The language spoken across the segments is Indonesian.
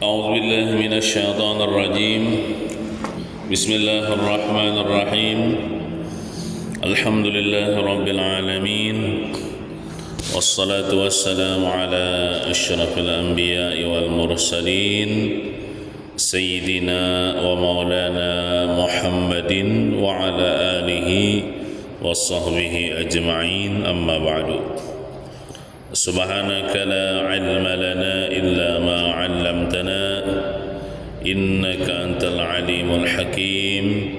أعوذ بالله من الشيطان الرجيم بسم الله الرحمن الرحيم الحمد لله رب العالمين والصلاة والسلام على أشرف الأنبياء والمرسلين سيدنا ومولانا محمد وعلى آله وصحبه أجمعين أما بعد سبحانك لا علم لنا إلا ما علمتنا إنك أنت العليم الحكيم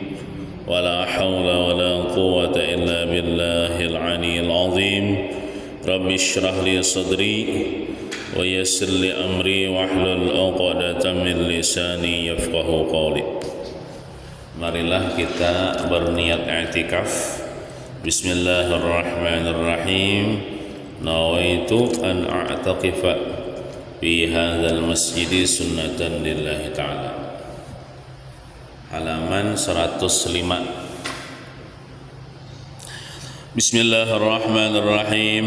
ولا حول ولا قوة إلا بالله العلي العظيم رب اشرح لي صدري ويسر لي أمري واحلل عقدة من لساني يفقه قولي. Marilah kita berniat i'tikaf. Bismillahirrahmanirrahim. Nawaitu an a'taqifa fi hadzal masjid sunnatan lillahi ta'ala. Halaman 105. Bismillahirrahmanirrahim.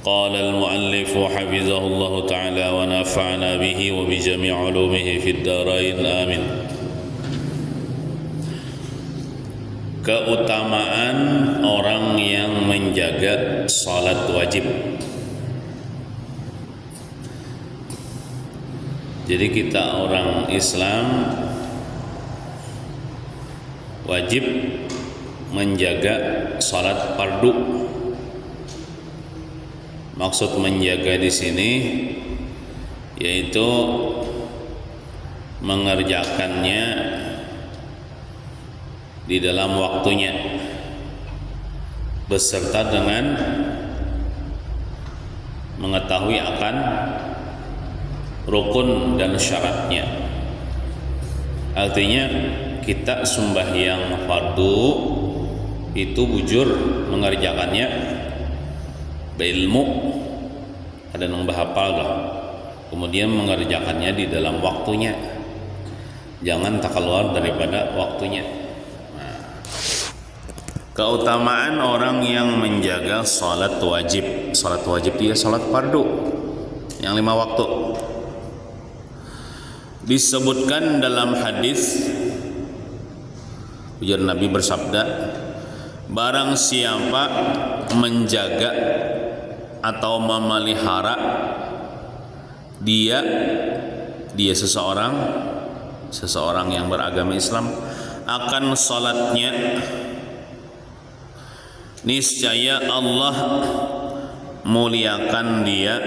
Qala al-muallif hafizahullahu ta'ala wa nafa'ana bihi wa bi jami' ulumihi fid dharain amin. Keutamaan orang yang menjaga salat wajib. Jadi kita orang Islam wajib menjaga salat fardu. Maksud menjaga di sini yaitu mengerjakannya di dalam waktunya beserta dengan mengetahui akan rukun dan syaratnya. Artinya kita sembahyang fardu itu bujur mengerjakannya berilmu, ada yang bahapal lah, kemudian mengerjakannya di dalam waktunya, jangan tak keluar daripada waktunya. Keutamaan orang yang menjaga salat wajib. Salat wajib dia salat fardu yang 5 waktu. Disebutkan dalam hadis, ujar Nabi bersabda, barang siapa menjaga atau memelihara dia seseorang yang beragama Islam akan salatnya, niscaya Allah muliakan dia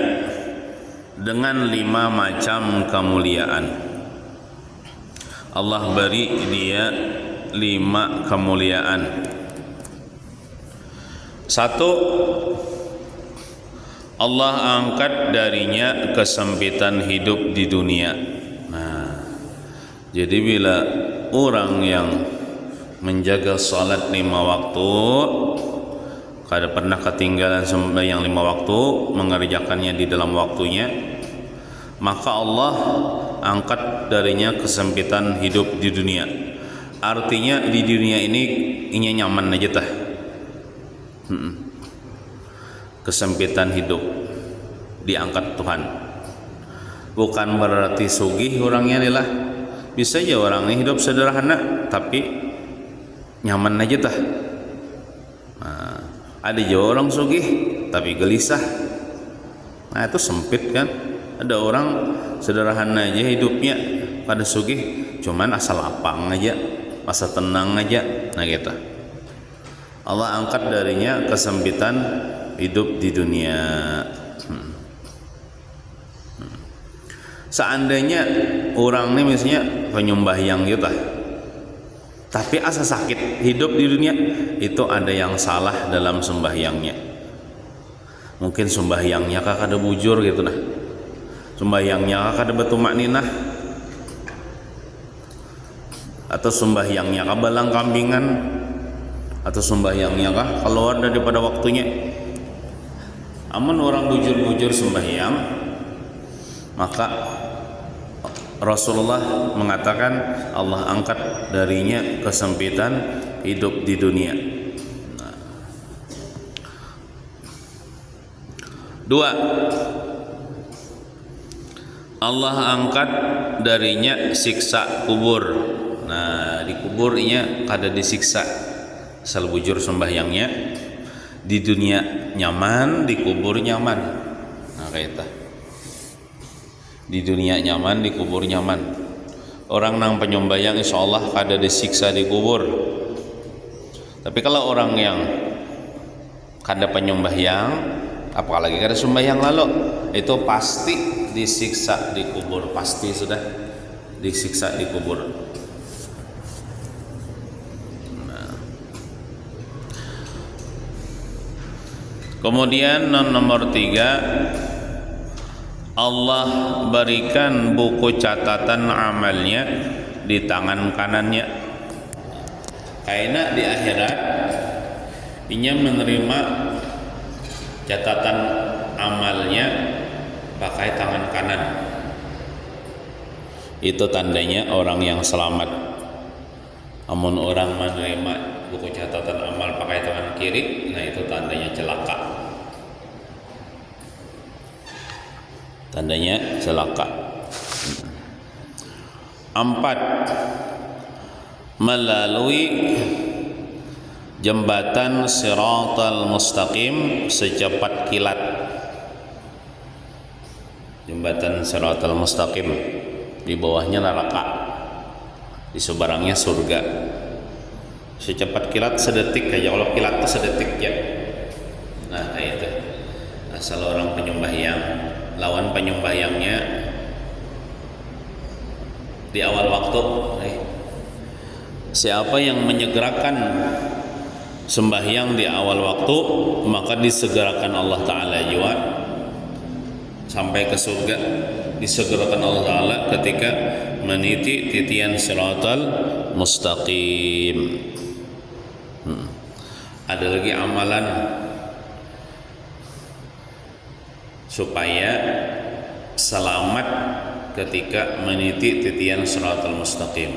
dengan 5 macam kemuliaan. Allah beri dia 5 kemuliaan. 1, Allah angkat darinya kesempitan hidup di dunia. Nah, jadi bila orang yang menjaga salat 5 waktu, kada pernah ketinggalan sembahyang 5 waktu, mengerjakannya di dalam waktunya, maka Allah angkat darinya kesempitan hidup di dunia. Artinya di dunia ini nyaman aja tah. Kesempitan hidup diangkat Tuhan. Bukan berarti sugih orangnya adalah, bisa aja orangnya hidup sederhana tapi nyaman aja tah. Ada juga orang sugih tapi gelisah. Nah itu sempit kan. Ada orang sederhana aja hidupnya, pada sugih cuman asal lapang aja, asal tenang aja. Nah gitu. Allah angkat darinya kesempitan hidup di dunia. Seandainya orang ini misalnya penyembahyang gitu, tapi asa sakit hidup di dunia, itu ada yang salah dalam sembahyangnya. Mungkin sembahyangnya kakak ada bujur gitu nah, sembahyangnya kakak ada betumakninah, atau sembahyangnya kakak balang kambingan, atau sembahyangnya kakak keluar daripada waktunya. Amun orang bujur-bujur sembahyang, maka Rasulullah mengatakan Allah angkat darinya kesempitan hidup di dunia. 2, Allah angkat darinya siksa kubur. Nah, di kuburnya kada disiksa. Asal bujur sembahyangnya di dunia nyaman, di kubur nyaman. Nah, kayak itu. Di dunia nyaman, di kubur nyaman. Orang nang penyembahyang insya Allah kada disiksa di kubur. Tapi kalau orang yang kada penyembahyang, apalagi kada sembahyang lalu, itu pasti disiksa di kubur, pasti sudah disiksa di kubur. Nah. Kemudian nomor 3, Allah berikan buku catatan amalnya di tangan kanannya. Karena di akhirat ia menerima catatan amalnya pakai tangan kanan. Itu tandanya orang yang selamat. Amun orang menerima buku catatan amal pakai tangan kiri, nah itu tandanya celaka. Tandanya celaka. 4, melalui jembatan Siratal Mustaqim secepat kilat. Jembatan Siratal Mustaqim, di bawahnya neraka, di seberangnya surga. Secepat kilat, sedetik aja. Kalau kilat itu sedetik ya. Nah, kayak itu. Asal orang penyembahyang, lawan penyembahyangnya di awal waktu. Siapa yang menyegerakan sembahyang di awal waktu, maka disegerakan Allah Ta'ala juga sampai ke surga. Disegerakan Allah Ta'ala ketika meniti titian Siratal Mustaqim. Ada lagi amalan supaya selamat ketika meniti titian Siratal Mustaqim,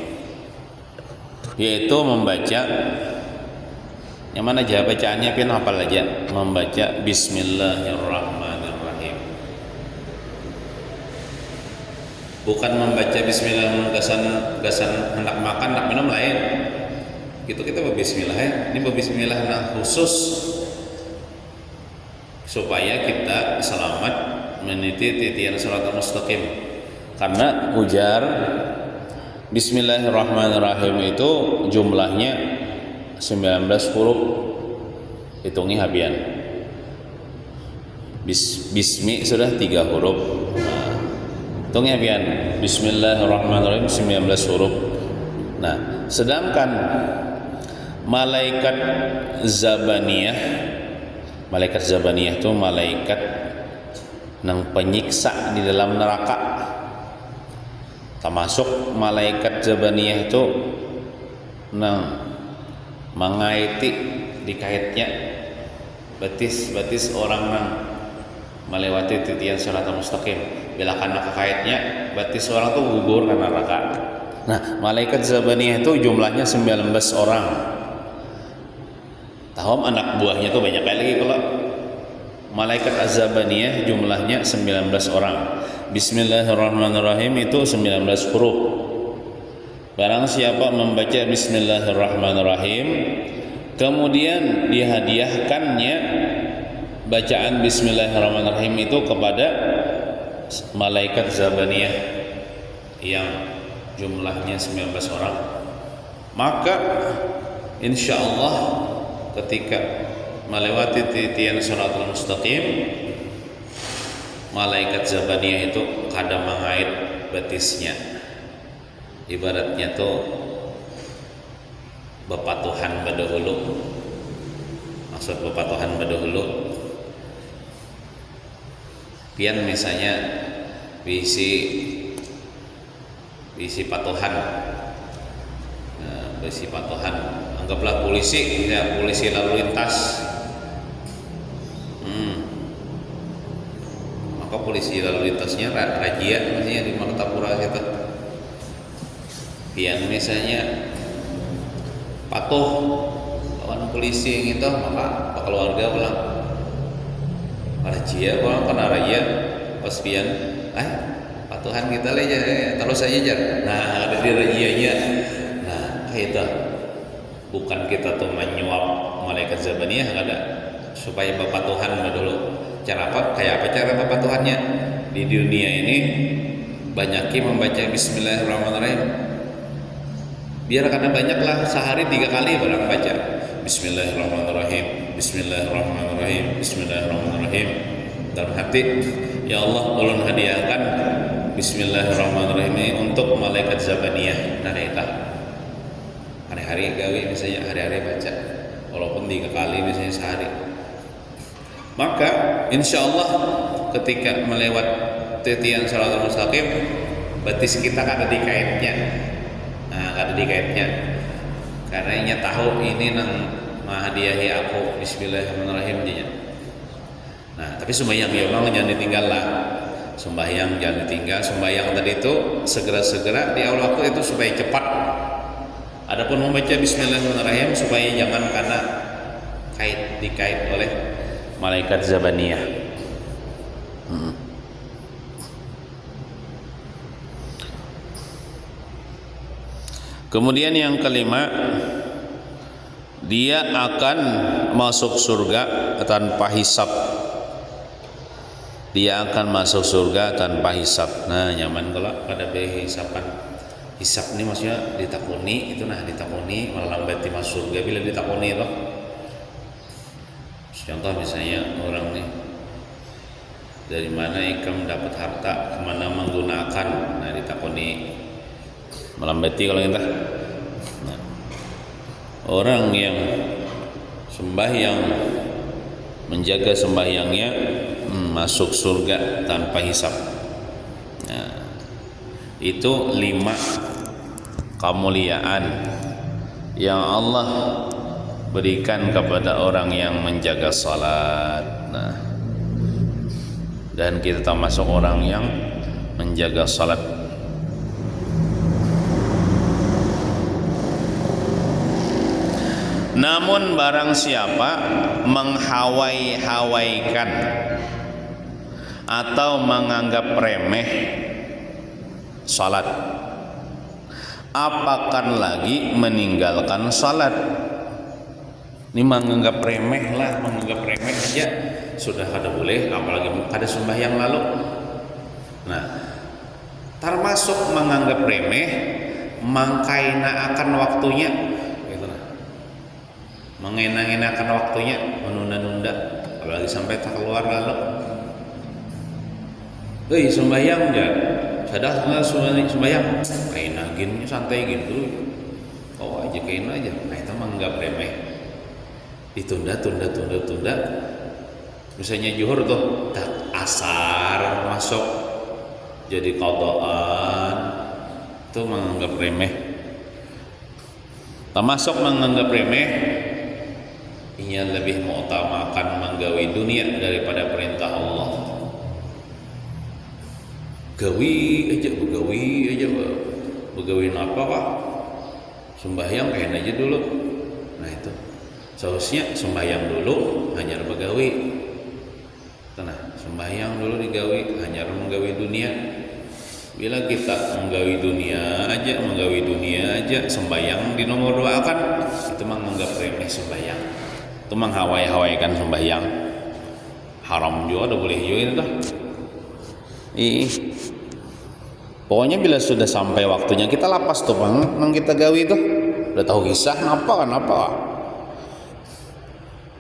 yaitu membaca yang mana aja bacaannya, pian hafal aja, membaca Bismillahirrahmanirrahim. Bukan membaca Bismillahirrahmanirrahim gasan hendak makan, hendak minum lain. Gitu kita berbismillah ya. Ini berbismillah nah khusus supaya kita selamat meniti titian Siratal Mustaqim. Karena ujar Bismillahirrahmanirrahim itu jumlahnya 19 huruf. Hitungi habian. Bismi sudah 3 huruf. Nah, hitungi habian. Bismillahirrahmanirrahim 19 huruf. Nah, sedangkan malaikat Zabaniyah itu malaikat nang penyiksa di dalam neraka. Termasuk malaikat Zabaniyah itu nang mengaiti dikaitnya batis orang nang melewati titian Siratal Mustaqim. Bila karena kekaitnya batis orang tuh gugur karena neraka. Nah, malaikat Zabaniyah itu jumlahnya 19 orang. Tahu anak buahnya tuh banyak lagi. Kalau malaikat Az-Zabaniyah jumlahnya 19 orang. Bismillahirrahmanirrahim itu 19 huruf. Barang siapa membaca Bismillahirrahmanirrahim, kemudian dihadiahkannya bacaan Bismillahirrahmanirrahim itu kepada malaikat Zabaniyah yang jumlahnya 19 orang, maka insya Allah ketika melewati titian Siratal Mustaqim, malaikat Zabaniyah itu kada mengait betisnya. Ibaratnya tuh bepatuhan badahulu. Maksud bepatuhan badahulu, pian misalnya bisi patuhan. Nah, bisi patuhan, anggaplah polisi ya, polisi lalu lintas. Maka polisi lalu lintasnya razia misalnya di Martapura gitu. Pian misalnya patuh lawan polisi gitu, maka keluarga pulang razia, pulang kena razia pas pian Tuhan kita aja terus saja jar. Nah ada iya. Nah itu bukan kita tuh menyuap malaikat zabaniyah, ada supaya Bapak Tuhan dulu. Cara apa? Kayak apa cara Bapak Tuhannya? Di dunia ini banyakin membaca Bismillahirrahmanirrahim. Biar karena banyaklah sehari 3 kali barang baca Bismillahirrahmanirrahim, Bismillahirrahmanirrahim, Bismillahirrahmanirrahim. Dalam hati, ya Allah, ulun hadiahkan Bismillahirrahmanirrahim ini untuk malaikat zabaniyah. Nah itu hari-hari gawe misalnya, hari-hari baca walaupun 3 kali misalnya sehari. Maka insya Allah ketika melewat titian shalatul mustaqim, batis kita kada dikaitnya. Nah kada dikaitnya karena inya tahu ini nang mahadiahi aku Bismillahirrahmanirrahim dia. Nah tapi sembahyang ya memang jangan ditinggal lah. Sembahyang jangan ditinggal. Sembahyang tadi itu segera-segera di awal waktu itu supaya cepat. Adapun membaca Bismillahirrahmanirrahim supaya jangan karena dikait oleh malaikat zabaniyah. Kemudian yang kelima, dia akan masuk surga tanpa hisab. Dia akan masuk surga tanpa hisab. Nah nyaman kalau pada hisaban. Hisab ini maksudnya ditakuni, itu nah ditakuni malah lambat masuk surga bila ditakuni itu. Contoh misalnya orang nih dari mana ikam dapat harta, kemana menggunakan, nah ditakuni melambati kalau kita. Nah, orang yang sembahyang menjaga sembahyangnya masuk surga tanpa hisab. Nah, itu 5 kemuliaan yang Allah berikan kepada orang yang menjaga salat. Nah, dan kita termasuk orang yang menjaga salat. Namun barang siapa menghawai-hawaikan atau menganggap remeh salat, apakan lagi meninggalkan salat. Ini menganggap remeh aja sudah kada boleh, apalagi kada sembahyang lalu. Nah, termasuk menganggap remeh mangkaina akan waktunya. Mengena-ngenakan waktunya, menunda-nunda, apalagi sampai tak keluar lalu. Sembahyang ya, sadar sembahyang, kaina gini santai gitu, aja kaina aja, nah itu menganggap remeh, ditunda. Misalnya zuhur tuh, asar masuk, jadi qadaan, itu menganggap remeh. Termasuk menganggap remeh, ia lebih mengutamakan menggawi dunia daripada perintah Allah. Begawi aja, begawiin apa Pak? Sembahyang kayak aja dulu. Nah itu, seharusnya sembahyang dulu, hanya begawi. Nah, sembahyang dulu digawi, hanya menggawi dunia. Bila kita menggawi dunia aja, sembahyang di nomor 2 akan itu menganggap remeh sembahyang. Itu menghawai-hawaikan sembahyang. Haram juga ada boleh juga itu dah. Pokoknya bila sudah sampai waktunya kita lapas tuh bang, nang kita gawi itu udah tahu kisah kenapa.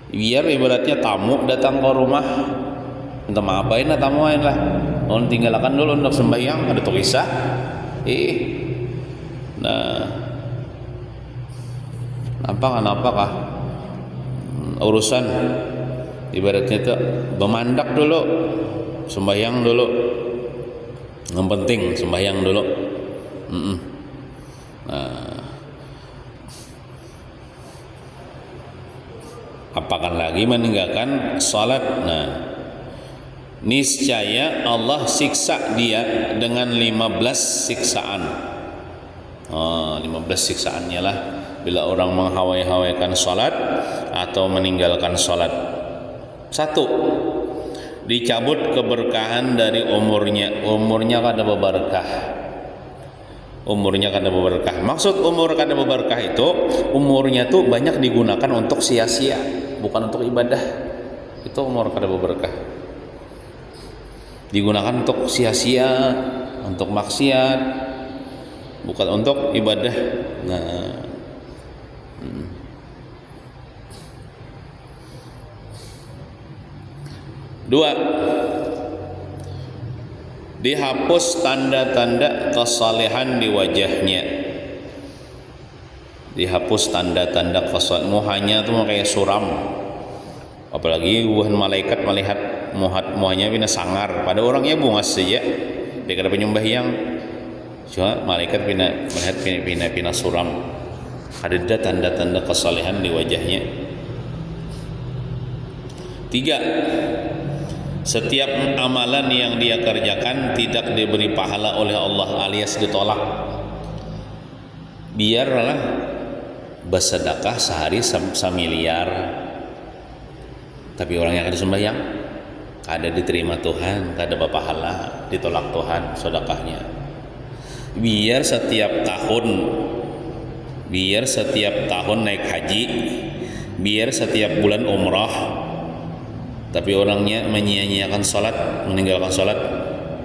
Biar ibaratnya tamu datang ke rumah, minta maafain lah tamuin lah. Orang tinggalkan dulu untuk sembahyang, ada tuh kisah. Nah, apakah urusan ibaratnya itu memandak dulu, sembahyang dulu. Yang penting sembahyang dulu. Nah, apakan lagi meninggalkan salat. Nah, niscaya Allah siksa dia dengan 15 siksaan. 15 siksaannya lah bila orang menghawai-hawaikan salat atau meninggalkan salat. 1, dicabut keberkahan dari umurnya kada berberkah. Umurnya kada berberkah. Maksud umur kada berberkah itu umurnya tuh banyak digunakan untuk sia-sia, bukan untuk ibadah. Itu umur kada berberkah. Digunakan untuk sia-sia, untuk maksiat, bukan untuk ibadah. Nah, dua, dihapus tanda-tanda kesalehan di wajahnya. Dihapus tanda-tanda kesalehan. Muhanya tuh kayak suram. Apalagi wuhan malaikat melihat muhanya bina sangar. Pada orangnya bungas saja. Dia kada penyembahyang. Cuma malaikat melihat pina suram. Ada tanda-tanda kesalehan di wajahnya. Tiga, setiap amalan yang dia kerjakan tidak diberi pahala oleh Allah alias ditolak. Biarlah bersedekah sehari samiliar, tapi orang yang ada sembahyang ada diterima Tuhan, kada berpahala, ditolak Tuhan sedekahnya. Biar setiap tahun naik haji, biar setiap bulan umrah, tapi orangnya menyia-nyiakan salat, meninggalkan salat,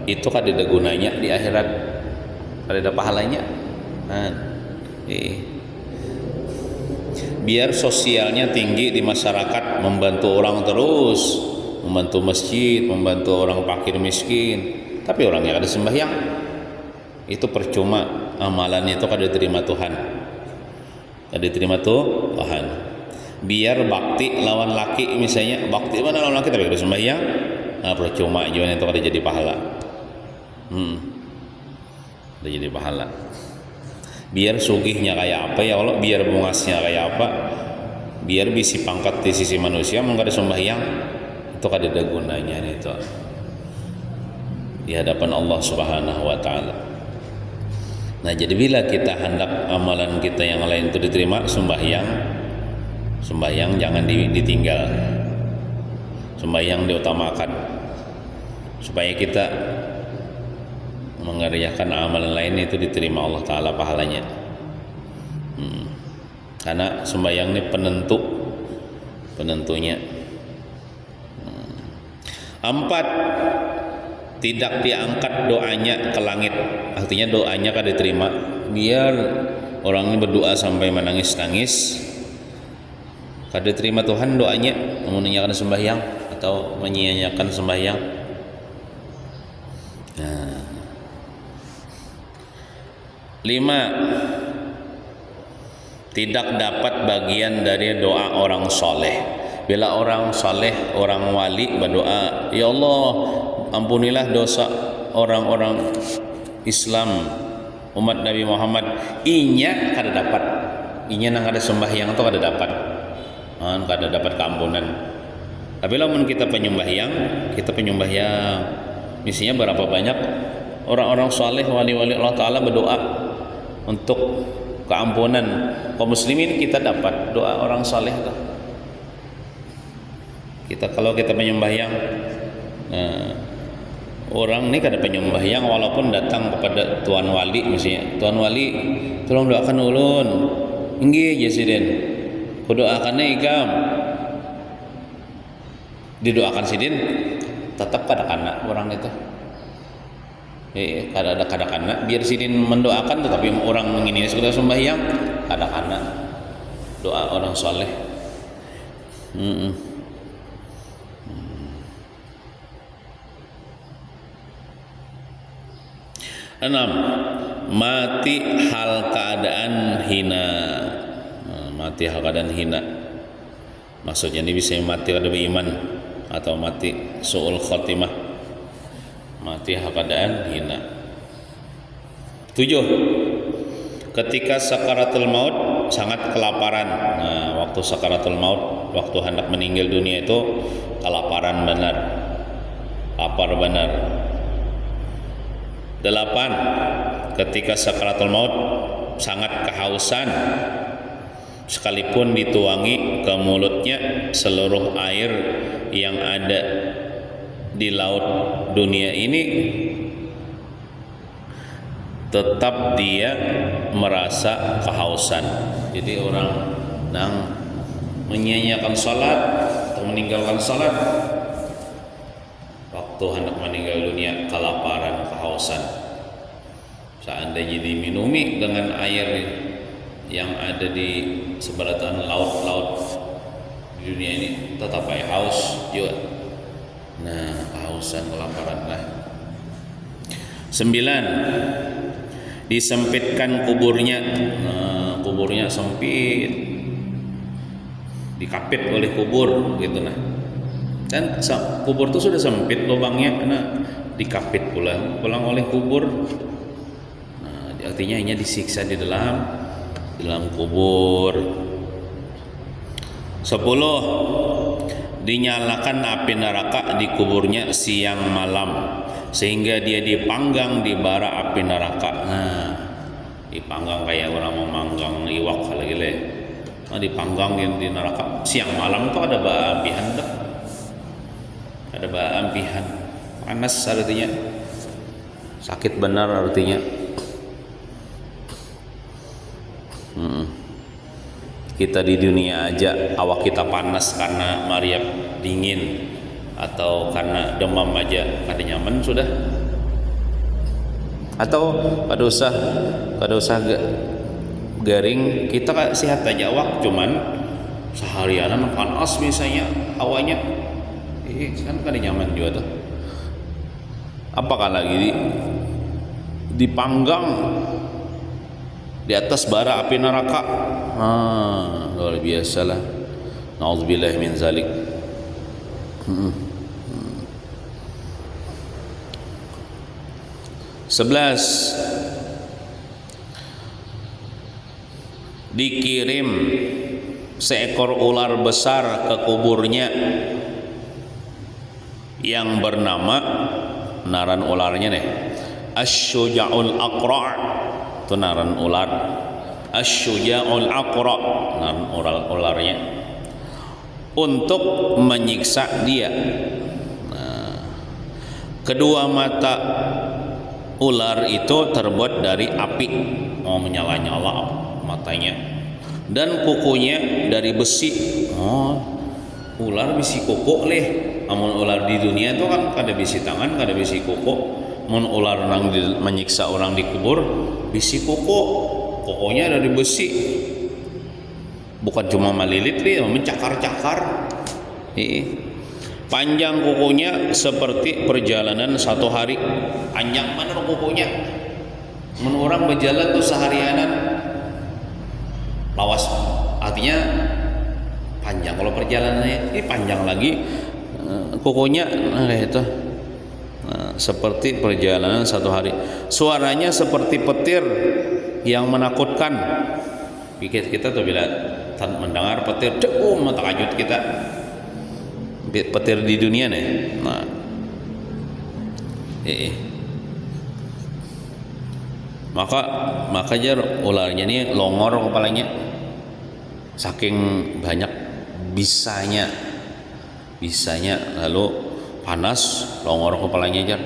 itu kan ada gunanya di akhirat, ada pahalanya. Biar sosialnya tinggi di masyarakat, membantu orang terus, membantu masjid, membantu orang fakir miskin, tapi orangnya kada sembahyang, itu percuma. Amalannya itu kada diterima Tuhan, kada diterima Tuhan. Biar bakti lawan laki, misalnya bakti mana lawan laki tapi kada sembahyang, percuma juga, itu kada jadi pahala. Kada jadi pahala. Biar sugihnya kayak apa ya Allah, biar bungasnya kayak apa, biar bisi pangkat di sisi manusia, mengkada sembahyang, itu kada ada gunanya itu di hadapan Allah Subhanahu wa taala. Nah, jadi bila kita hendak amalan kita yang lain itu diterima, sembahyang jangan ditinggal. Sembahyang diutamakan supaya kita mengerjakan amalan lain itu diterima Allah Ta'ala pahalanya. Karena sembahyang ini penentunya. 4, tidak diangkat doanya ke langit. Artinya doanya kada diterima. Biar orang ini berdoa sampai menangis-nangis, kada diterima Tuhan doanya, menunaikan sembahyang atau menyia-nyiakan sembahyang. 5, tidak dapat bagian dari doa orang soleh. Bila orang soleh, orang wali berdoa, ya Allah ampunilah dosa orang-orang Islam umat Nabi Muhammad, inya kada dapat, inya nang ada sembahyang itu kada dapat, kada dapat keampunan. Tapi lamun kita penyembahyang, misinya berapa banyak orang-orang soleh, wali-wali Allah Ta'ala berdoa untuk keampunan kaum muslimin, kita dapat doa orang soleh itu. Kalau kita penyembahyang, orang ini kada penyembahyang walaupun datang kepada tuan wali, misalnya tuan wali tolong doakan ulun, inggih Jesiden, kudoakannya ikam, didoakan sidin, tetap kada kana orang itu. Kada kana, biar sidin mendoakan tetapi orang mengini sudah sembahyang, kada kana doa orang soleh. 6, mati hal keadaan hina. Mati hal keadaan hina, maksudnya ini bisa mati kada beriman atau mati su'ul khotimah, mati hal keadaan hina. 7, ketika sakaratul maut sangat kelaparan. Waktu sakaratul maut, waktu hendak meninggal dunia itu kelaparan benar, lapar benar. 8, ketika sakaratul maut sangat kehausan, sekalipun dituangi ke mulutnya seluruh air yang ada di laut dunia ini, tetap dia merasa kehausan. Jadi orang yang menyia-nyiakan salat atau meninggalkan salat waktu hendak meninggal dunia, kelaparan, kehausan, seandainya diminumi dengan air yang ada di seberatan laut-laut di dunia ini, tetap aja haus juga. Nah, kehausan, kelaparan lah. 9, disempitkan kuburnya. Nah, kuburnya sempit, dikapit oleh kubur gitu. Nah, dan kubur itu sudah sempit lubangnya karena dikapit pulang oleh kubur. Nah, artinya hanya disiksa di dalam kubur. 10, dinyalakan api neraka di kuburnya siang malam sehingga dia dipanggang di bara api neraka. Nah, dipanggang kayak orang memanggang iwak lagi le. Nah, dipanggang di neraka siang malam tuh ada bara apihan dah. Ada bara apihan. Panas artinya. Sakit benar artinya. Kita di dunia aja awak kita panas karena mariap dingin atau karena demam aja kada nyaman sudah. Atau kada usah garing, kita sehat aja awak, cuman seharian panas misalnya awaknya, kan kada nyaman juga tuh. Apakah lagi dipanggang di atas bara api neraka. Luar biasa lah. Nauzubillah min zalik. 11, dikirim seekor ular besar ke kuburnya yang bernama, naran ularnya nih, Asy-Syuja'ul Aqra'. Itu naran ular, Asy-Syuja'ul Aqra', naran ularnya, untuk menyiksa dia. Nah, kedua mata ular itu terbuat dari api, menyala-nyala matanya, dan kukunya dari besi. Ular bisi kuku leh. Amun ular di dunia itu kan kada bisi tangan, kada bisi kuku. Mun ular menyiksa orang di kubur bisi kukunya dari besi. Bukan cuma melilit leh, mencakar-cakar. Panjang kukunya seperti perjalanan 1 hari. Panjang mana kukunya? Mun orang berjalan tuh seharianan lawas, artinya panjang. Kalau perjalanannya ini panjang lagi, kukunya itu seperti perjalanan 1 hari. Suaranya seperti petir yang menakutkan. Pikir kita tuh bila mendengar petir, takjub kita. Petir di dunia nih. Nah, maka jar ularnya ini longor kepalanya, saking banyak bisanya, lalu panas longor kepalanya jar.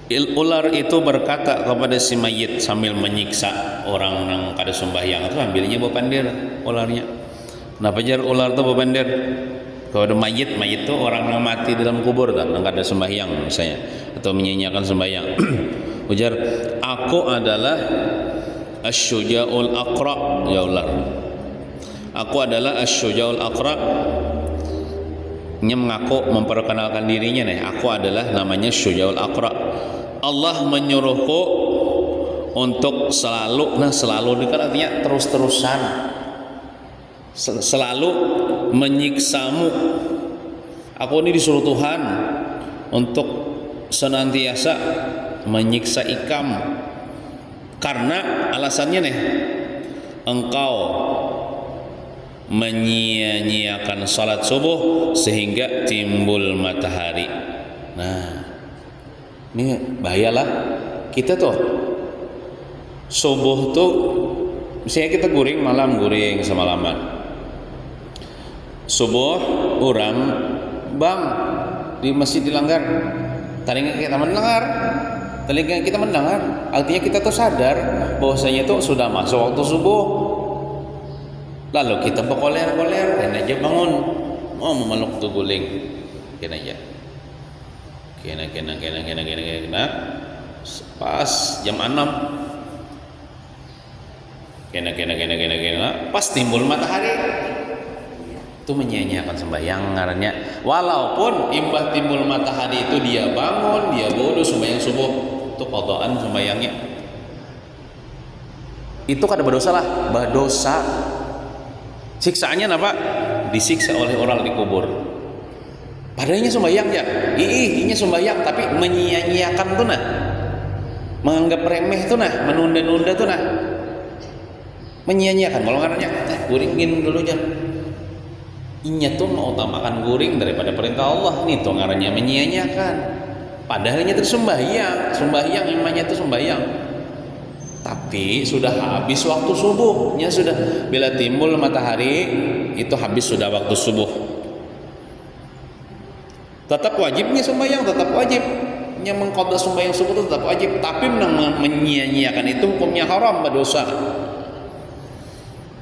Ular itu berkata kepada si mayit sambil menyiksa orang yang kada sembahyang itu, ambilnya bepandir ularnya. Kenapa jar ular itu bepandir? Kalau ada mayit itu orang yang mati dalam kubur kan, yang kada sembahyang misalnya, atau menyia-nyiakan sembahyang. Ujar, aku adalah Asy-Syuja'ul Aqra', ya ular. Aku adalah Asy-Syuja'ul Aqra'. Dia mengaku memperkenalkan dirinya nih, aku adalah namanya Syuja'ul Aqra'. Allah menyuruhku untuk selalu dekat, artinya terus-terusan selalu menyiksamu. Aku ini disuruh Tuhan untuk senantiasa menyiksa ikam, karena alasannya nih, engkau menyia-nyiakan salat subuh sehingga timbul matahari. Nah, ini bahayalah kita tuh subuh tuh, misalnya kita guring malam, guring semalaman. Subuh orang Bang, di masjid dilanggar. Telinga kita mendengar, artinya kita tuh sadar bahwasanya itu sudah masuk waktu subuh. Lalu kita berkoler-koler, kena aja bangun, mau memeluk tuh guling, kena aja, kena, pas jam 6, kena, pas timbul matahari, itu menyia-nyiakan sembahyang ngarannya. Walaupun imbah timbul matahari itu dia bangun, dia wudu sembahyang subuh, itu qadaan sembahyangnya. Itu kada berdosa lah, berdosa. Siksaannya apa? Disiksa oleh orang di kubur. Padahalnya sembahyang ya, inya sembahyang tapi menyia-nyiakan tuh nah, menganggap remeh tuh nah, menunda-nunda tuh nah, menyia-nyiakan. Kalau ngarannya, guringin dulu aja. Inya tuh mengutamakan guring daripada perintah Allah. Nih tuh ngarannya menyia-nyiakan. Padahalnya itu sembahyang imannya itu sembahyang. Tapi sudah habis waktu subuhnya, sudah bila timbul matahari itu habis sudah waktu subuh. Tetap wajibnya sembahyang, tetap wajib. Yang mengqadha sembahyang subuh itu tetap wajib, tapi menyia-nyiakan itu hukumnya haram, berdosa.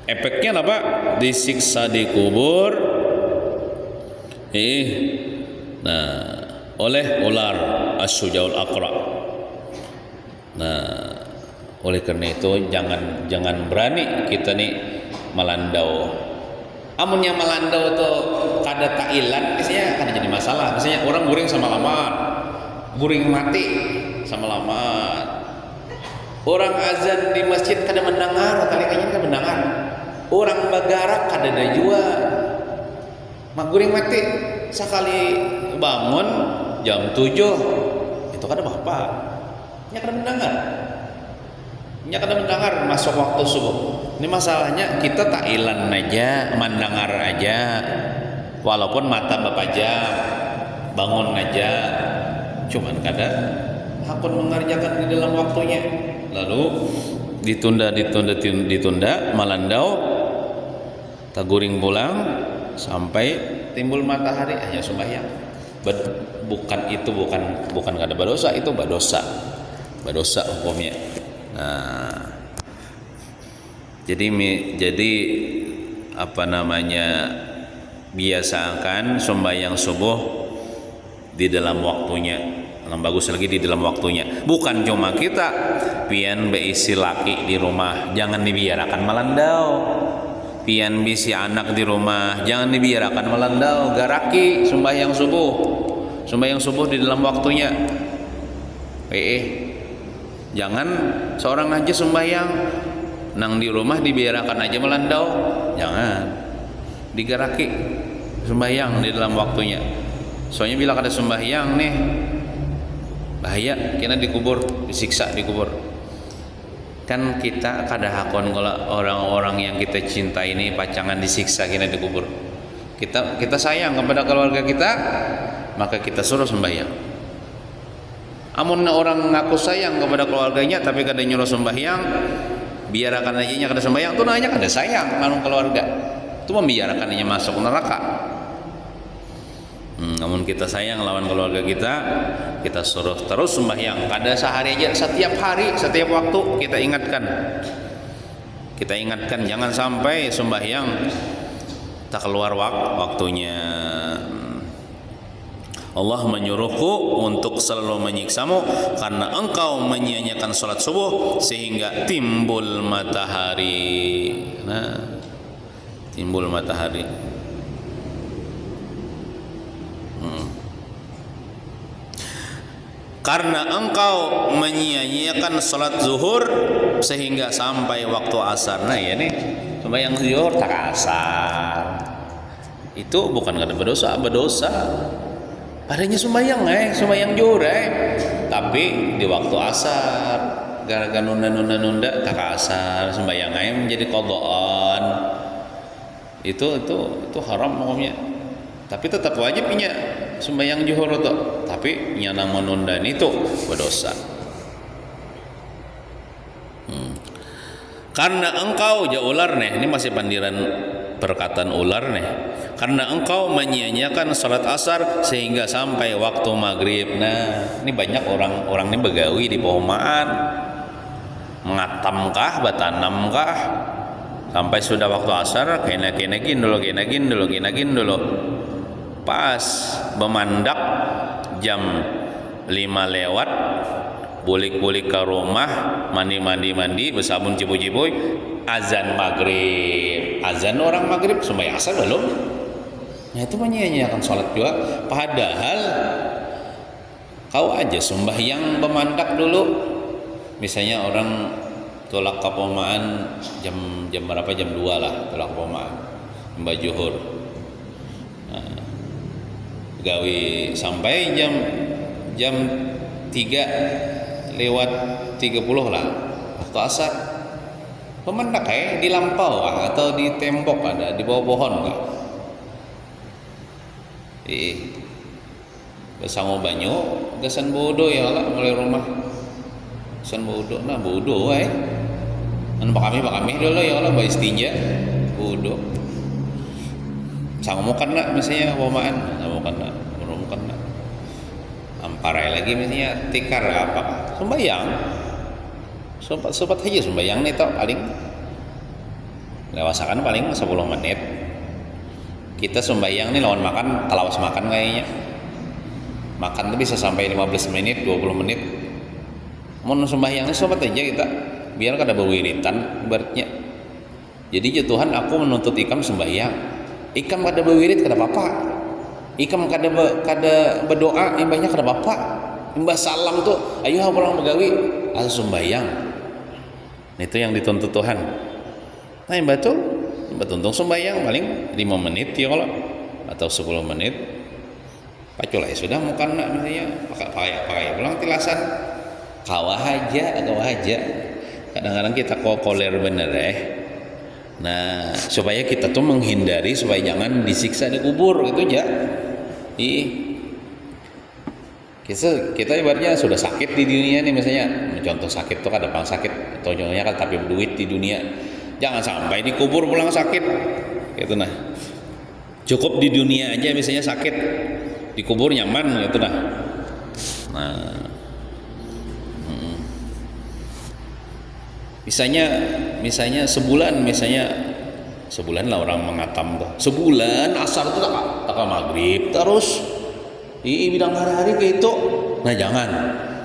Efeknya apa? Disiksa di kubur. Nah, oleh ular as-sujaul aqra. Nah, oleh karena itu jangan berani kita nih melandau. Amun yang melandau tuh kada kailan, biasanya kada jadi masalah. Misalnya orang guring sama lamar, guring mati sama lamar. Orang azan di masjid kada mendengar, kali-kalinya kada mendengar. Orang bagarak kada ada jua. Mak guring mati sekali bangun jam 7 itu kada apa-apa. Nya kada mendengar. Nya kada mendengar masuk waktu subuh. Ini masalahnya kita ta'ilan aja, mendengar aja. Walaupun mata bapajam, bangun aja. Cuman kada hakun mengerjakan di dalam waktunya. Lalu ditunda, melandau, taguring pulang sampai timbul matahari hanya sembahyang. Bukan kada berdosa, itu berdosa hukumnya. Nah, jadi apa namanya, biasakan sembahyang subuh di dalam waktunya. Yang bagus lagi di dalam waktunya. Bukan cuma kita pian beisi laki di rumah, jangan dibiarkan melandau. Pian bisi anak di rumah, jangan dibiarkan melandau. Garaki sembahyang subuh di dalam waktunya. Jangan seorang aja sembahyang nang di rumah dibiarkan aja melandau. Jangan, digaraki sembahyang di dalam waktunya. Soalnya bila kada sembahyang nih bahaya, kena dikubur, disiksa dikubur. Kan kita kada hakon kalau orang-orang yang kita cinta ini pacangan disiksa kena dikubur. Kita sayang kepada keluarga kita, maka kita suruh sembahyang. Amun orang ngaku sayang kepada keluarganya tapi kada nyuruh sembahyang, biarkan aja nya kada sembahyang, tuh nanya kada sayang lawan keluarga. Itu membiarkan nya masuk neraka. Namun kita sayang lawan keluarga kita suruh terus sembahyang. Kada sehari aja, setiap hari, setiap waktu kita ingatkan jangan sampai sembahyang tak keluar waktunya. Allah menyuruhku untuk selalu menyiksamu karena engkau menyia-nyiakan salat subuh sehingga timbul matahari. Nah, timbul matahari. Karena engkau menyia-nyiakan salat zuhur sehingga sampai waktu asar. Nah, ya nih, sembahyang zuhur tak asar. Itu bukan kada berdosa. Padanya sembahyang zuhur tapi di waktu asar, gara-gara nunda tak asar, sembahyang menjadi qadaan. Itu haram hukumnya. Tapi tetap wajibnya sembahyang zuhur itu. Tapi nyana menunda itu berdosa. Karena engkau jaular nih, ini masih pandiran perkataan ular nih, karena engkau menyia-nyiakan salat asar sehingga sampai waktu maghrib. Nah, ini banyak orang-orang ini begawi di Pohomaan, mengatamkah, batanamkah, sampai sudah waktu asar kenakin dulu. Pas bemandak jam 5 lewat, bulik-bulik ke rumah, mandi, bersabun cipu-cipu, azan maghrib. Azan orang maghrib, sembahyang asar belum. Nah, itu menyia-nyiakan sholat juga. Padahal kau aja sembahyang bemandak dulu. Misalnya orang tolak ke Pohomaan jam berapa, jam 2 lah tolak ke Pohomaan, mbak Juhur. Nah, gawi sampai jam 3 lewat 30 lah waktu asar. Pemandak di lampau atau di tembok ada, di bawah pohon enggak? Bersama banyu gasan bodoh ya lah mulai rumah. Gasan bodoh, nah bodoh Anu pakami dulu ya Allah bayi istinja bodoh. Sangu kena misalnya Pohomaan, kena amparai lagi misalnya tikar apa sembayang sobat aja sembayang nih tau paling lewasakan paling 10 menit. Kita sembayang nih lawan makan, talawas makan kayaknya makan tuh bisa sampai 15 menit 20 menit. Mau sembayang nih sobat aja kita biar kada berwiritan ibaratnya. Jadi ya Tuhan, aku menuntut ikam sembayang, ikam kada berwirid kada apa-apa, ikam kada berdoa imbahnya kada apa-apa. Imbah salam tuh ayo pulang begawi asal sembayang. Nah, itu yang dituntut Tuhan. Nah, imbah tuh tuntung sembayang paling 5 menit ya kalau atau 10 menit. Paculai sudah mukan misalnya pakai pulang tilasan. Kawah aja. Kadang-kadang kita koler bener Nah, supaya kita tuh menghindari supaya jangan disiksa di kubur gitu aja. Kita ibaratnya sudah sakit di dunia nih misalnya, contoh sakit tuh ada orang sakit, contohnya kan tapi berduit di dunia. Jangan sampai di kubur pulang sakit. Gitu nah. Cukup di dunia aja misalnya sakit, di kubur nyaman gitu nah. Misalnya sebulan lah orang mengatam tuh. Sebulan asar tuh tak maghrib terus. Bidang hari-hari kayak itu. Nah,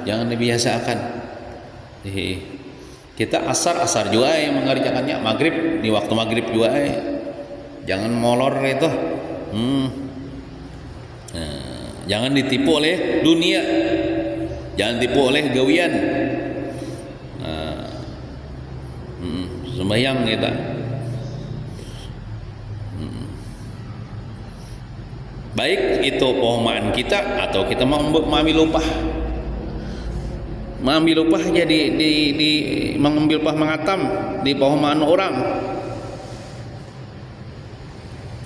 jangan dibiasakan. Kita asar juga yang mengerjakannya, maghrib di waktu maghrib juga jangan molor itu. Nah, jangan ditipu oleh dunia, jangan ditipu oleh gawian. Sembahyang kita baik itu Pohomaan kita atau kita mau mengambil upah jadi di mengambil upah mengatam di Pohomaan orang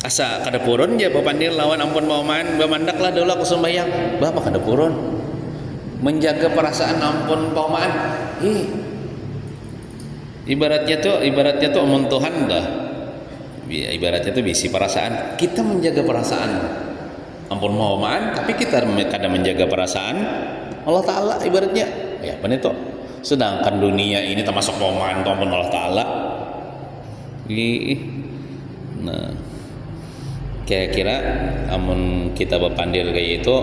asa kada purun ya papandir lawan ampun Pohomaan bamandaklah dulu aku sembahyang bapak kada purun menjaga perasaan ampun Pohomaan. Ibaratnya tuh amun Tuhan dah. Ya, ibaratnya tuh bisi perasaan. Kita menjaga perasaan ampun Pohomaan, tapi kita kadang menjaga perasaan Allah Ta'ala ibaratnya. Ya, benar itu. Sedangkan dunia ini termasuk Pohomaan ampun Allah Ta'ala. Nah, kira-kira amun kita berpandir kayak itu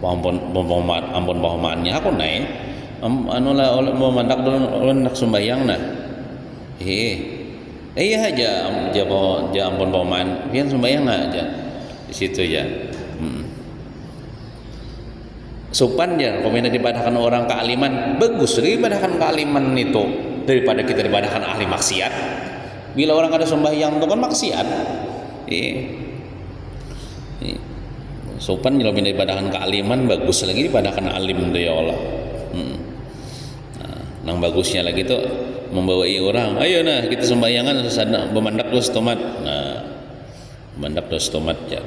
ampun Pohomaannya aku naik. Anu lah mau mandak dulu nak sembahyang nah. Iya aja ampun Pohomaan, pian sembahyang aja di situ ya. Sopan ya, kalau minta dibadahkan orang kealiman, bagus dibadahkan kealiman itu daripada kita dibadahkan ahli maksiat. Bila orang ada sembahyang itu kan maksiat. Sopan kalau minta dibadahkan kealiman, bagus lagi dibadahkan alim itu ya Allah. Nang bagusnya lagi tuh membawai orang, ayo nah kita sembayangan sana bemandak dos tomat. Nah, bemandak dos tomat ya.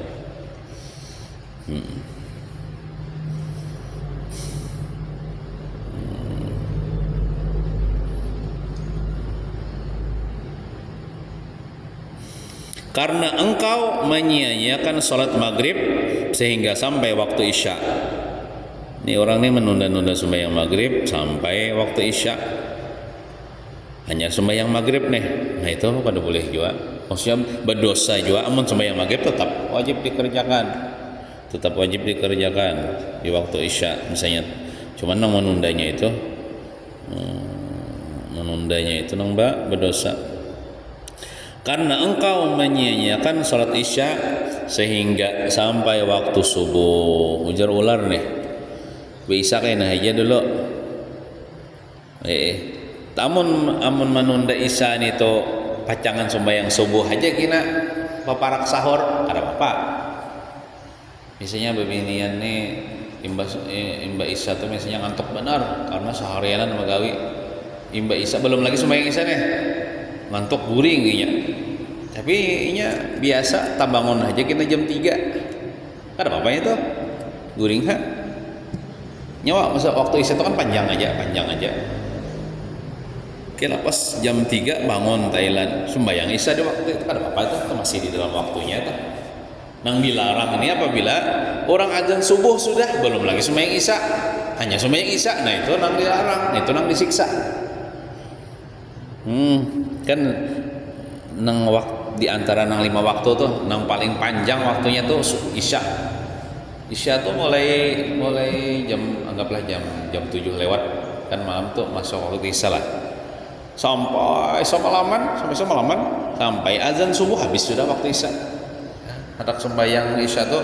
karena engkau menyia-nyiakan salat maghrib sehingga sampai waktu isya. Ini orang ini menunda-nunda sembahyang maghrib sampai waktu isya, hanya sembahyang maghrib nih. Nah itu kada boleh juga, maksudnya berdosa juga. Amun sembahyang maghrib tetap wajib dikerjakan, di waktu isya misalnya. Cuman nang menundanya itu nang berdosa. Karena engkau menyia-nyiakan salat isya sehingga sampai waktu subuh. Ujar ular nih, bisa kena aja dulu. Amun menunda isya itu pacangan sembahyang subuh aja kena paparak sahur, ada apa? Misalnya bebinian nih imba isya tuh misalnya ngantuk benar karena seharianan magawi. Imba isya belum lagi sembahyang isya nih, ngantuk guring nya. Tapi inya biasa tabangun aja kita jam 3. Ada apa itu? Guring ha? Nyawa masa waktu isya itu kan panjang aja. Kira pas jam 3 bangun Thailand sembahyang isya di waktu itu ada apa itu masih di dalam waktunya itu. Nang dilarang ini apabila orang azan subuh sudah belum lagi sembahyang isya, hanya sembahyang isya, nah itu nang dilarang, itu nang disiksa. Kan nang di antara nang 5 waktu tuh nang paling panjang waktunya tuh isya. Isya tuh mulai anggaplah jam 7 lewat kan malam tuh masuk waktu isya lah. Sampai semalaman sampai azan subuh habis sudah waktu isya. Hendak sembahyang isya tuh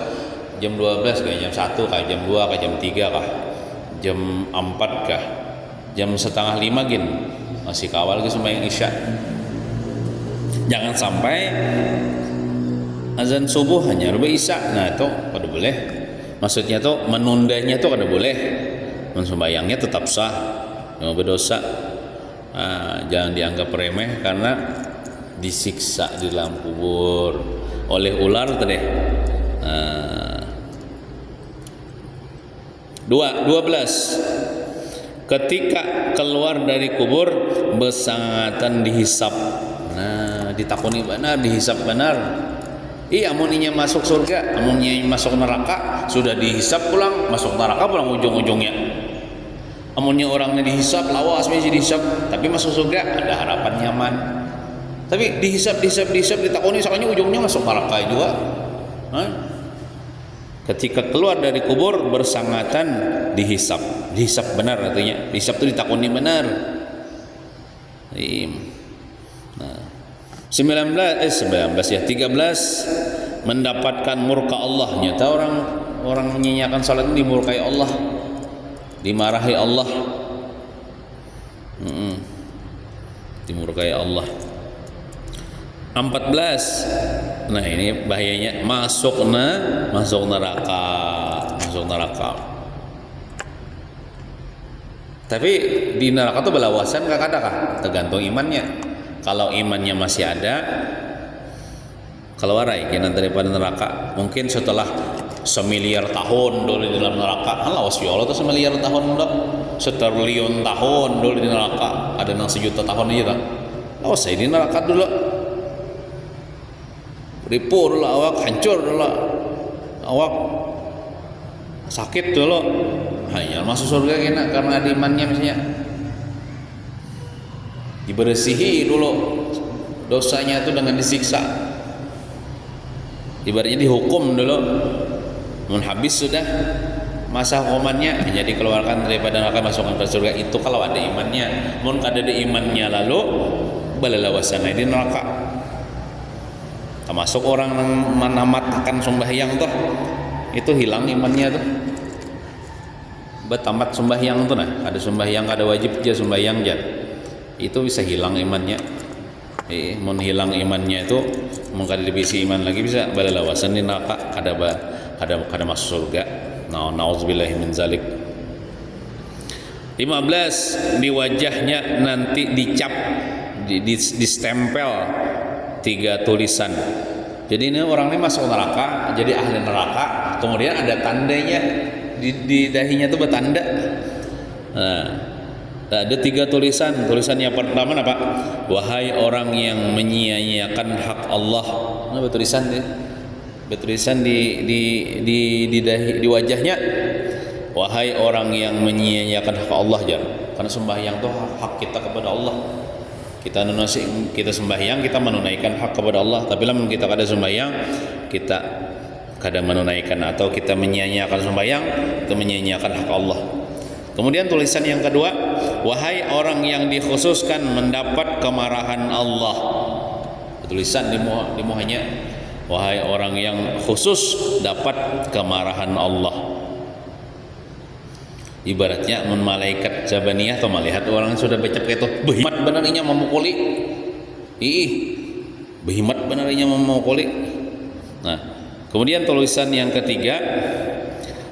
jam 12 kayak jam 1 kayak jam 2 kayak jam 3 kah, jam 4 kah, jam setengah 5 gin masih kawal ke sembahyang isya. Jangan sampai azan subuh hanya rubah isya. Nah itu kada boleh. Maksudnya tuh menundanya tuh kada boleh. Sembahyangnya tetap sah, cuma berdosa. Jangan dianggap remeh karena disiksa di dalam kubur oleh ular tadi. 12. Ketika keluar dari kubur bersangatan dihisap. Nah, ditakuni benar, dihisap benar. Amuninya masuk surga, amuninya masuk neraka, sudah dihisap pulang, masuk neraka pulang ujung-ujungnya. Amunnya orangnya dihisap, lawas masih dihisap, tapi masuk surga ada harapan nyaman. Tapi dihisap, ditakuni, sakanya ujungnya masuk neraka juga. Ketika keluar dari kubur bersangatan dihisap benar artinya, dihisap itu ditakuni benar. 13 mendapatkan murka Allah. Nyata orang menyanyiakan salat ini dimurkai Allah, dimarahi Allah, dimurkai Allah. 14. Nah ini bahayanya masuk neraka. Tapi di neraka tuh belawasan ada kah? Tergantung imannya. Kalau imannya masih ada, keluar aja daripada neraka. Mungkin setelah 1 miliar tahun dulu di dalam neraka. Lawas ya Allah tuh 1 miliar tahun dulu, 1 triliun tahun dulu di neraka. Ada yang 1 juta tahun aja lah. Lawas saya di neraka dulu. Ripu dulu awak, hancur dulu awak, sakit dulu. Hanya masuk surga kena karena ada imannya misalnya. Dibersihi dulu dosanya itu dengan disiksa. Ibaratnya dihukum dulu. Habis sudah masa hukumannya hanya dikeluarkan daripada neraka masukkan ke surga. Itu kalau ada imannya. Mun kada ada imannya lalu balalawasan di neraka. Termasuk orang yang menamatkan sembahyang tuh, itu hilang imannya tuh. Betamat sembahyang tuh nah, ada sembahyang kada wajib aja sembahyang aja. Itu bisa hilang imannya. Mun hilang imannya itu mungkin dibisi iman lagi bisa balalawasan di neraka, kada masuk surga. Nauzubillahi min zalik. 15. Di wajahnya nanti dicap, distempel 3 tulisan. Jadi ini orang ini masuk neraka, jadi ahli neraka. Kemudian ada tandanya di dahinya tuh bertanda. Nah, Ada 3 tulisan. Tulisan yang pertama apa? Wahai orang yang menyia-nyiakan hak Allah. Apa tulisan dia? Bertulisan di wajahnya. Wahai orang yang menyia-nyiakan hak Allah, jangan. Karena sembahyang itu hak kita kepada Allah. Kita sembahyang, kita menunaikan hak kepada Allah. Tapi lamun kita kada sembahyang, kita kada menunaikan atau kita menyia-nyiakan sembahyang, itu menyia-nyiakan hak Allah. Kemudian tulisan yang kedua, wahai orang yang dikhususkan mendapat kemarahan Allah. Tulisan di muhanya, wahai orang yang khusus dapat kemarahan Allah. Ibaratnya mun malaikat jabaniyah atau melihat orang yang sudah becek itu behimat benarnya memukuli. Behimat benarnya memukuli. Nah, kemudian tulisan yang ketiga,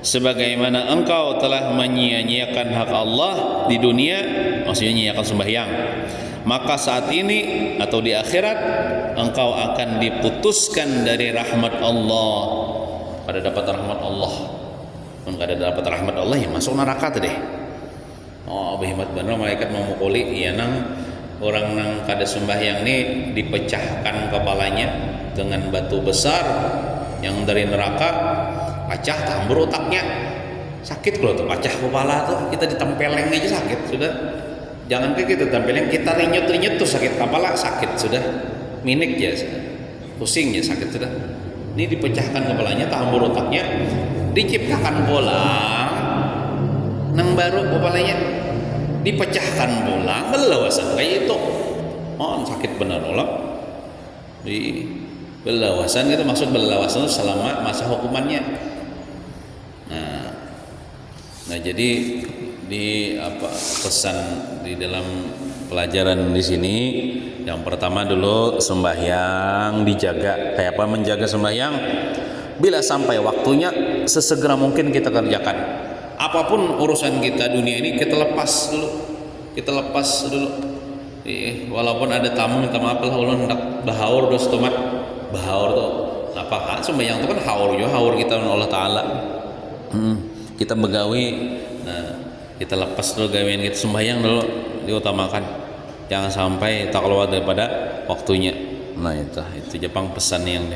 sebagaimana engkau telah menyia-nyiakan hak Allah di dunia, maksudnya nyiakan sembahyang, maka saat ini atau di akhirat engkau akan diputuskan dari rahmat Allah. Pada dapat rahmat Allah. Mun kada dapat rahmat Allah ya masuk neraka teh. Oh, behemat bener malaikat memukuli iya nang orang nang kada sembahyang ni dipecahkan kepalanya dengan batu besar yang dari neraka, pecah tambur otaknya. Sakit kalau tuh pecah kepala tuh, kita ditempeleng aja sakit sudah. Jangan kayak gitu tempeleng, kita rinyut tuh sakit kepala, sakit sudah. Minik ya, pusing ya sakit sudah. Ini dipecahkan kepalanya, tambur otaknya, diciptakan bolang nang baru kepalanya dipecahkan bolang belawasan kayak itu. Oh sakit benar ulang di belawasan itu, maksud belawasan selama masa hukumannya. Nah jadi di pesan di dalam pelajaran di sini, yang pertama dulu sembahyang dijaga. Kayak apa menjaga sembahyang? Bila sampai waktunya sesegera mungkin kita kerjakan. Apapun urusan kita dunia ini kita lepas dulu. Walaupun ada tamu minta maaf lah ulun hendak bahaur dos tomat. Bahaur tuh apa? Sembahyang itu kan haur kita dengan Allah Taala. Kita begawi. Nah, kita lepas dulu gawean kita, sembahyang dulu diutamakan. Jangan sampai tak keluar daripada waktunya. Nah, itu Jepang pesan yang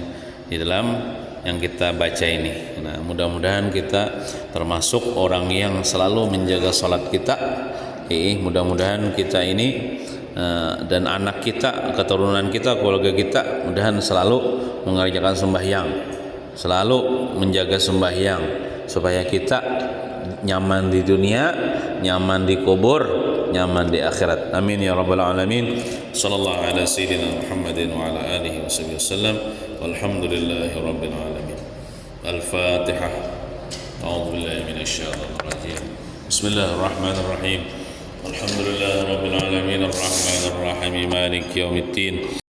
di dalam yang kita baca ini. Nah, mudah-mudahan kita termasuk orang yang selalu menjaga salat kita. Mudah-mudahan kita ini dan anak kita, keturunan kita, keluarga kita, mudahan selalu mengerjakan sembahyang, selalu menjaga sembahyang supaya kita nyaman di dunia, nyaman di kubur, nyaman di akhirat. Amin ya rabbal alamin. Sallallahu ala sayyidina Muhammadin wa ala alihi wasallam. Walhamdulillahi rabbil alamin. Al-Fatihah. A'udzu billahi minasy syaithanir rajim. Bismillahirrahmanirrahim. Alhamdulillahi rabbil alamin arrahmanir rahim maliki yaumiddin.